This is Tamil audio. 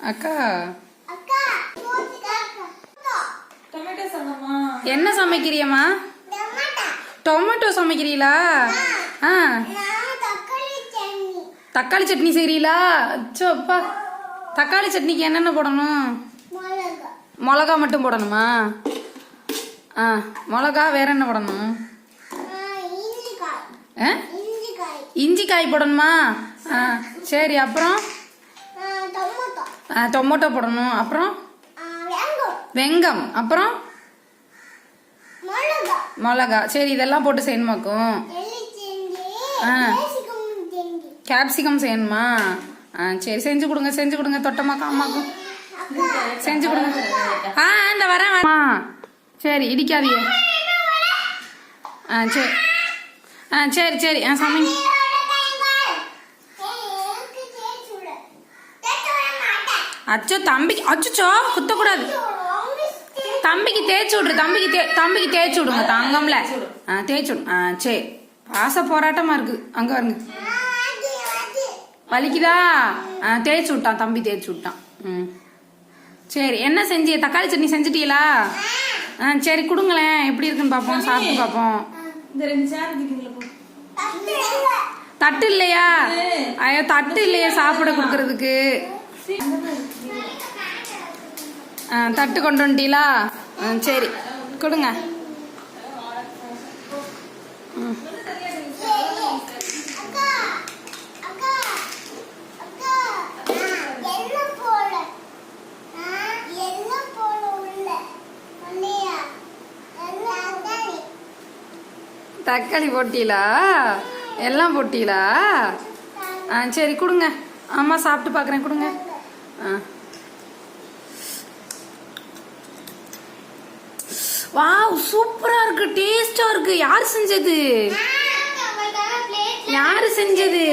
அக்கா என்ன சமைக்கிறியம்மா? டொமேட்டோ சமைக்கிறீங்களா? தக்காளி சட்னி செய்றீங்களா? அச்சோப்பா, தக்காளி சட்னிக்கு என்னென்ன போடணும்? மிளகா மட்டும் போடணுமா? மிளகா வேற என்ன போடணும்? இஞ்சி காய் போடணுமா? சரி, அப்புறம் டொமேட்டோ போடணும். அப்புறம் வெங்கம், அப்புறம் மிளகா. சரி, இதெல்லாம் போட்டு செய்யணுமாக்கும்? கேப்சிகம் செய்யணுமா? சரி, செஞ்சு கொடுங்க தொட்டமாக்கா அம்மாக்கும் செஞ்சு கொடுங்க. இந்த வரேன். சரி, இடிக்காதீங்க. சரி சமைங்க. அச்சோ தம்பிக்கு, அச்சோ குத்தக்கூடாது. தம்பிக்கு தேய்ச்சி விடுற, தம்பிக்கு தேய்ச்சி விடுங்க. தங்கம்ல தேய்ச்சி விடு. சரி, பாச போராட்டமா இருக்கு. அங்க வருங்க. வலிக்குதா? தேய்ச்சி விட்டான் தம்பி, தேய்ச்சி விட்டான். சரி, என்ன செஞ்சி? தக்காளி சட்னி செஞ்சிட்டீங்களா? சரி, கொடுங்களேன், எப்படி இருக்குன்னு பார்ப்போம், சாப்பிட்டு பார்ப்போம். தட்டு இல்லையா? ஐயோ, தட்டு இல்லையா சாப்பிட கொடுக்கறதுக்கு? தட்டு கொண்டு வந்துட்டீங்களா? சரி, கொடுங்க. தக்காளி போட்டீங்களா? எல்லாம் போட்டீங்களா? சரி, கொடுங்க. அம்மா சாப்பிட்டு பார்க்குறேன், கொடுங்க. வாவ், சூப்பரா இருக்கு, டேஸ்டா இருக்கு. யாரு செஞ்சது? யாரு செஞ்சது?